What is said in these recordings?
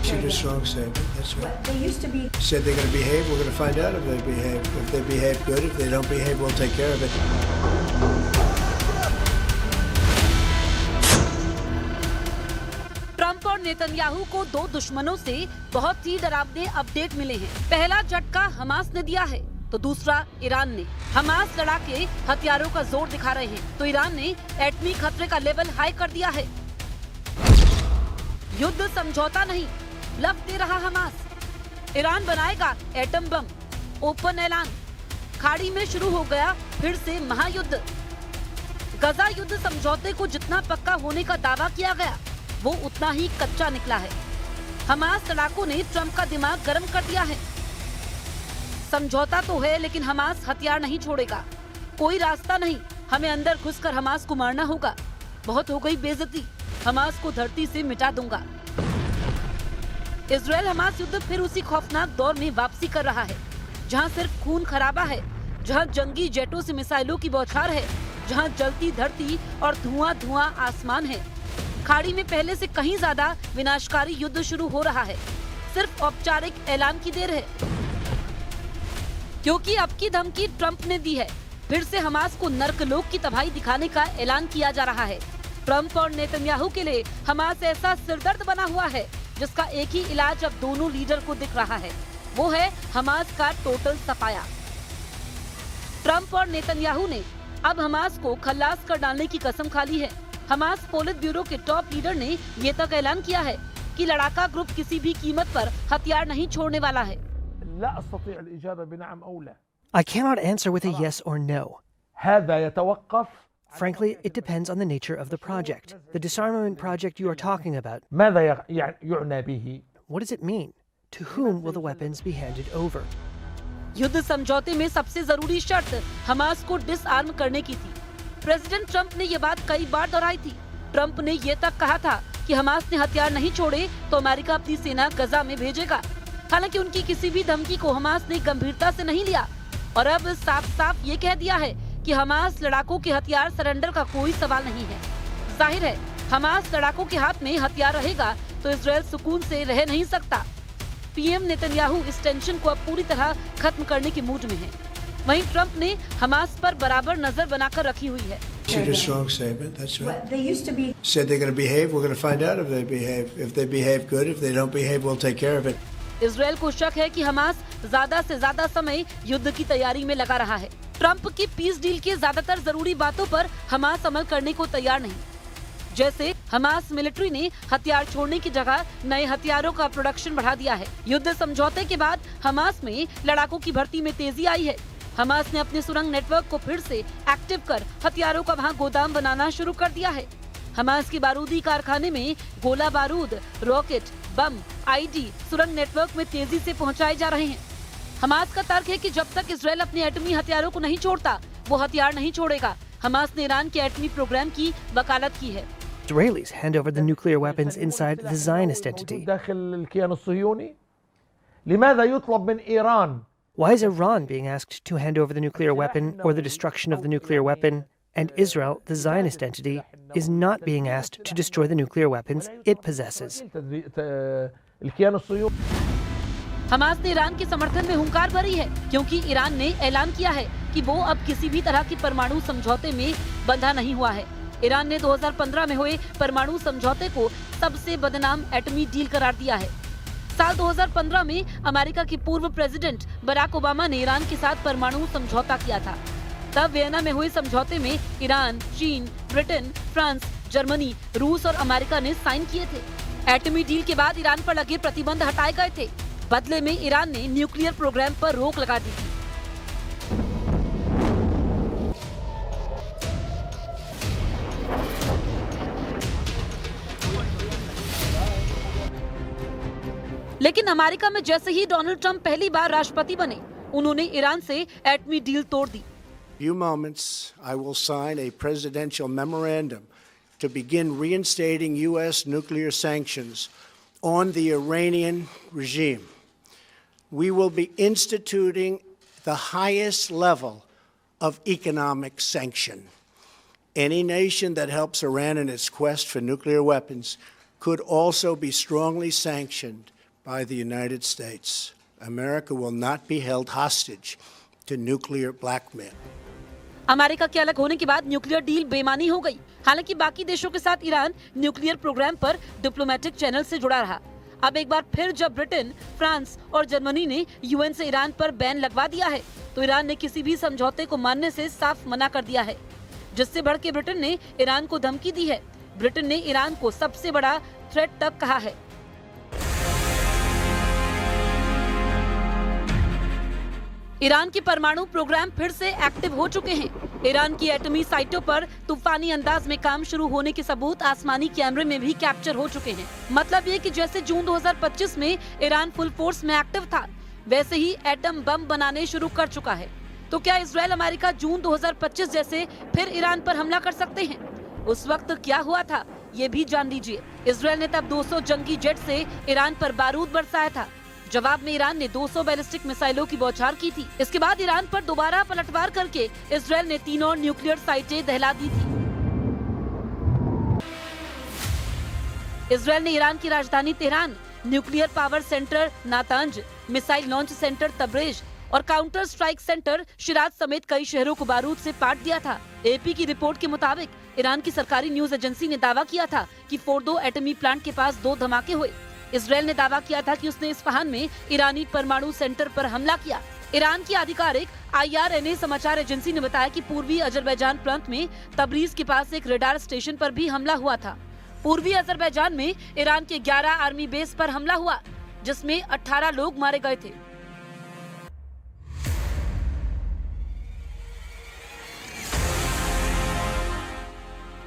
issued a strong statement. That's right. But they used to be. Said they're going to behave. We're going to find out if they behave. If they behave good, if they don't behave, we'll take care of it. Trump और Netanyahu को दो दुश्मनों से बहुत ही डरावने update मिले हैं। पहला झटका हमास ने दिया है तो दूसरा ईरान ने। हमास लड़ाके हथियारों का जोर दिखा रहे हैं तो ईरान ने एटमी खतरे का लेवल हाई कर दिया है। युद्ध समझौता नहीं, ब्लफ दे रहा हमास। ईरान बनाएगा एटम बम, ओपन ऐलान। खाड़ी में शुरू हो गया फिर से महायुद्ध। गजा युद्ध समझौते को जितना पक्का होने का दावा किया गया वो उतना ही कच्चा निकला है। हमास लड़ाकों ने ट्रंप का दिमाग गर्म कर दिया है। समझौता तो है लेकिन हमास हथियार नहीं छोड़ेगा। कोई रास्ता नहीं, हमें अंदर घुसकर हमास को मारना होगा। बहुत हो गई बेइज्जती, हमास को धरती से मिटा दूंगा। इजराइल हमास युद्ध फिर उसी खौफनाक दौर में वापसी कर रहा है जहां सिर्फ खून खराबा है, जहां जंगी जेटों से मिसाइलों की बौछार है, जहां जलती धरती और धुआं धुआं आसमान है। खाड़ी में पहले से कहीं ज्यादा विनाशकारी युद्ध शुरू हो रहा है। सिर्फ औपचारिक ऐलान की देर है क्योंकि अब की धमकी ट्रंप ने दी है। फिर से हमास को नर्कलोक की तबाही दिखाने का ऐलान किया जा रहा है। ट्रंप और नेतन्याहू के लिए हमास ऐसा सिरदर्द बना हुआ है जिसका एक ही इलाज अब दोनों लीडर को दिख रहा है, वो है हमास का टोटल सफाया। ट्रंप और नेतन्याहू ने अब हमास को खल्लास कर डालने की कसम खा ली है। हमास पोलित ब्यूरो के टॉप लीडर ने ये तक ऐलान किया है कि लड़ाका ग्रुप किसी भी कीमत पर हथियार नहीं छोड़ने वाला है। I cannot answer with a yes or no. Frankly, it depends on the nature of the project. The disarmament project you are talking about. What does it mean? To whom will the weapons be handed over? युद्ध समझौते में सबसे जरूरी शर्त Hamas को disarm करने की थी। प्रेसिडेंट ट्रंप ने ये बात कई बार दोहराई थी। ट्रंप ने ये तक कहा था कि हमास ने हथियार नहीं छोड़े तो अमेरिका अपनी सेना गजा में भेजेगा। हालांकि उनकी किसी भी धमकी को हमास ने गंभीरता से नहीं लिया और अब साफ साफ ये कह दिया है कि हमास लड़ाकों के हथियार सरेंडर का कोई सवाल नहीं है। जाहिर है हमास लड़ाकों के हाथ में हथियार रहेगा तो इजराइल सुकून से रह नहीं सकता। पीएम नेतन्याहू इस टेंशन को अब पूरी तरह खत्म करने के मूड में है। वहीं ट्रंप ने हमास पर बराबर नजर बनाकर रखी हुई है। Issued a strong statement. That's right. But they used to be. Said they're going to behave. We're going to find out if they behave. If they behave good, if they don't behave, we'll take care of it. Israel को शक है कि Hamas ज्यादा से ज्यादा समय युद्ध की तैयारी में लगा रहा है। ट्रंप की पीस डील के ज्यादातर जरूरी बातों पर हमास अमल करने को तैयार नहीं। जैसे हमास मिलिट्री ने हथियार छोड़ने की जगह नए हथियारों का प्रोडक्शन बढ़ा दिया है। युद्ध समझौते के बाद हमास में लड़ाकों की भर्ती में तेजी आई है। हमास ने अपने सुरंग नेटवर्क को फिर से एक्टिव कर हथियारों का वहां गोदाम बनाना शुरू कर दिया है। हमास के बारूदी कारखाने में गोला बारूद, रॉकेट, बम, आईडी सुरंग नेटवर्क में तेजी से पहुंचाए जा रहे हैं। हमास का तर्क है कि जब तक इजराइल अपने एटमी हथियारों को नहीं छोड़ता वो हथियार नहीं छोड़ेगा। हमास ने ईरान के एटमी प्रोग्राम की वकालत की है। Israelis hand over the nuclear weapons inside the Zionist entity. Why is Iran being asked to hand over the nuclear weapon or the destruction of the nuclear weapon, and Israel, the Zionist entity, is not being asked to destroy the nuclear weapons it possesses? Hamas ने Iran के समर्थन में हुंकार भरी है क्योंकि Iran ने ऐलान किया है कि वो अब किसी भी तरह की परमाणु समझौते में बंधा नहीं हुआ है। ईरान ने 2015 में हुए परमाणु समझौते को सबसे बदनाम एटमी डील करार दिया है। साल 2015 में अमेरिका के पूर्व प्रेसिडेंट बराक ओबामा ने ईरान के साथ परमाणु समझौता किया था। तब वियना में हुए समझौते में ईरान, चीन, ब्रिटेन, फ्रांस, जर्मनी, रूस और अमेरिका ने साइन किए थे। एटमी डील के बाद ईरान पर लगे प्रतिबंध हटाए गए थे। बदले में ईरान ने न्यूक्लियर प्रोग्राम पर रोक लगा दी थी। लेकिन अमेरिका में जैसे ही डोनाल्ड ट्रंप पहली बार राष्ट्रपति बने, उन्होंने ईरान से एटमी डील तोड़ दी। Few moments, I will sign a presidential memorandum to begin reinstating U.S. nuclear sanctions on the Iranian regime. We will be instituting the highest level of economic sanction. Any nation that helps Iran in its quest for nuclear weapons could also be strongly sanctioned by the United States. America will not be held hostage to nuclear blackmail. America के अलग होने के बाद nuclear deal बेमानी हो गई। हालांकि बाकी देशों के साथ ईरान न्यूक्लियर प्रोग्राम पर डिप्लोमेटिक चैनल से जुड़ा रहा। अब एक बार फिर जब ब्रिटेन, फ्रांस और जर्मनी ने यूएन से ईरान पर बैन लगवा दिया है, तो ईरान ने किसी भी समझौते को मानने से साफ मना कर दिया है, जिससे भड़के ब्रिटेन ने ईरान को धमकी दी है। ब्रिटेन ने ईरान को सबसे बड़ा थ्रेट तक कहा है। ईरान के परमाणु प्रोग्राम फिर से एक्टिव हो चुके हैं। ईरान की एटमी साइटों पर तूफानी अंदाज में काम शुरू होने के सबूत आसमानी कैमरे में भी कैप्चर हो चुके हैं। मतलब ये कि जैसे जून 2025 में ईरान फुल फोर्स में एक्टिव था, वैसे ही एटम बम बनाने शुरू कर चुका है। तो क्या इजराइल अमेरिका जून 2025 जैसे फिर ईरान पर हमला कर सकते हैं? उस वक्त क्या हुआ था, ये भी जान लीजिए। इजराइल ने तब 200 जंगी जेट से ईरान पर बारूद बरसाया था। जवाब में ईरान ने 200 बैलिस्टिक मिसाइलों की बौछार की थी। इसके बाद ईरान पर दोबारा पलटवार करके इजराइल ने 3 और न्यूक्लियर साइटें दहला दी थी। इजराइल ने ईरान की राजधानी Tehran, nuclear power centre Natanz, missile launch centre Tabriz और काउंटर स्ट्राइक सेंटर शिराज समेत कई शहरों को बारूद से पाट दिया था। एपी की रिपोर्ट के मुताबिक ईरान की सरकारी न्यूज एजेंसी ने दावा किया था कि फोर्डो एटमी प्लांट के पास 2 धमाके हुए। इजराइल ने दावा किया था कि उसने इस्फहान में ईरानी परमाणु सेंटर पर हमला किया। ईरान की आधिकारिक IRNA समाचार एजेंसी ने बताया कि पूर्वी अजरबैजान प्रांत में तबरीज के पास एक रडार स्टेशन पर भी हमला हुआ था। पूर्वी अजरबैजान में ईरान के 11 आर्मी बेस पर हमला हुआ, जिसमें 18 लोग मारे गए थे।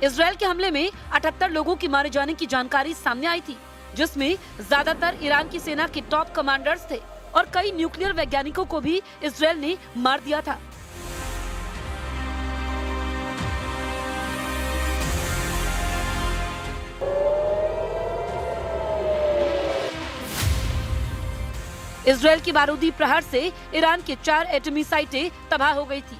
इजराइल के हमले में 78 लोगों की मारे जाने की जानकारी सामने आई थी, जिसमें ज्यादातर ईरान की सेना के टॉप कमांडर्स थे और कई न्यूक्लियर वैज्ञानिकों को भी इजराइल ने मार दिया था। इजराइल की बारूदी प्रहार से ईरान के 4 एटमी साइटें तबाह हो गई थी।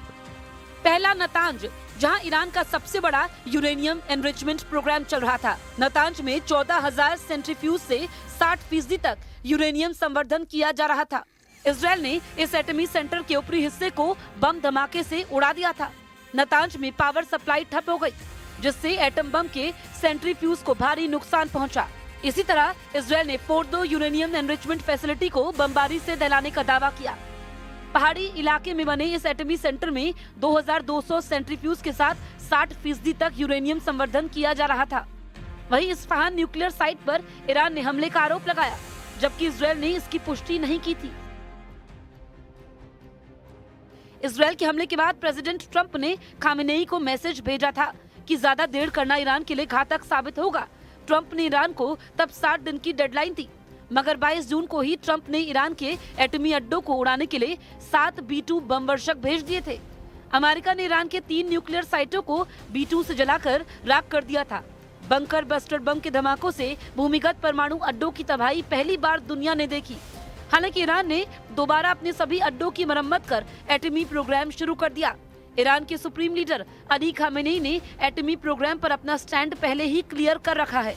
पहला नतांज, जहां ईरान का सबसे बड़ा यूरेनियम एनरिचमेंट प्रोग्राम चल रहा था। नतांज में 14,000 सेंट्रीफ्यूज से 60% तक यूरेनियम संवर्धन किया जा रहा था। इजराइल ने इस एटमी सेंटर के ऊपरी हिस्से को बम धमाके से उड़ा दिया था। नतांज में पावर सप्लाई ठप हो गई, जिससे एटम बम के सेंट्रीफ्यूज को भारी नुकसान पहुंचा। इसी तरह इजराइल ने फोर्डो यूरेनियम एनरिचमेंट फैसिलिटी को बमबारी से दहलाने का दावा किया। पहाड़ी इलाके में बने इस एटमी सेंटर में 2200 सेंट्रीफ्यूज के साथ 60% तक यूरेनियम संवर्धन किया जा रहा था। वहीं इस्फहान न्यूक्लियर साइट पर ईरान ने हमले का आरोप लगाया, जबकि इजराइल ने इसकी पुष्टि नहीं की थी। इजराइल के हमले के बाद प्रेसिडेंट ट्रंप ने खामेनेई को मैसेज भेजा था कि ज्यादा देर करना ईरान के लिए घातक साबित होगा। ट्रंप ने ईरान को तब 60 दिन की डेडलाइन थी, मगर 22 जून को ही ट्रंप ने ईरान के एटमी अड्डों को उड़ाने के लिए 7 B-2 बम वर्षक भेज दिए थे। अमेरिका ने ईरान के 3 न्यूक्लियर साइटों को B-2 से जलाकर राख कर दिया था। बंकर बस्टर बम के धमाकों से भूमिगत परमाणु अड्डों की तबाही पहली बार दुनिया ने देखी। हालांकि ईरान ने दोबारा अपने सभी अड्डों की मरम्मत कर एटमी प्रोग्राम शुरू कर दिया। ईरान के सुप्रीम लीडर अली खामेनेई ने एटमी प्रोग्राम पर अपना स्टैंड पहले ही क्लियर कर रखा है।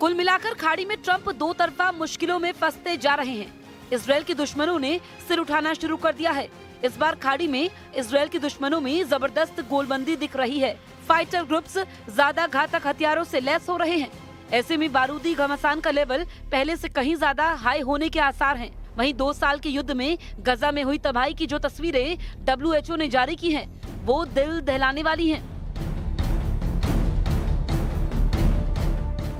कुल मिलाकर खाड़ी में ट्रंप दो तरफा मुश्किलों में फंसते जा रहे हैं। इजराइल के दुश्मनों ने सिर उठाना शुरू कर दिया है। इस बार खाड़ी में इजराइल के दुश्मनों में जबरदस्त गोलबंदी दिख रही है। फाइटर ग्रुप्स ज्यादा घातक हथियारों से लैस हो रहे हैं। ऐसे में बारूदी घमासान का लेवल पहले से कहीं ज्यादा हाई होने के आसार हैं। वहीं 2 साल के युद्ध में गजा में हुई तबाही की जो तस्वीरें WHO ने जारी की हैं, वो दिल दहलाने वाली हैं।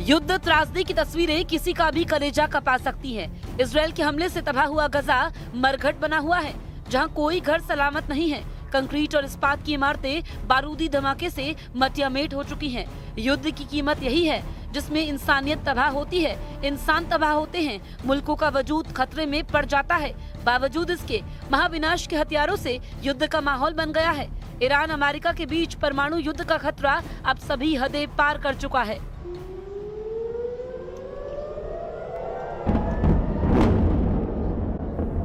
युद्ध त्रासदी की तस्वीरें किसी का भी कलेजा कपा सकती हैं। इजराइल के हमले से तबाह हुआ गजा मरघट बना हुआ है, जहां कोई घर सलामत नहीं है। कंक्रीट और इस्पात की इमारतें बारूदी धमाके से मटियामेट हो चुकी हैं। युद्ध की कीमत यही है जिसमें इंसानियत तबाह होती है, इंसान तबाह होते हैं, मुल्कों का वजूद खतरे में पड़ जाता है। बावजूद इसके महाविनाश के हथियारों से युद्ध का माहौल बन गया है। ईरान अमेरिका के बीच परमाणु युद्ध का खतरा अब सभी हदें पार कर चुका है।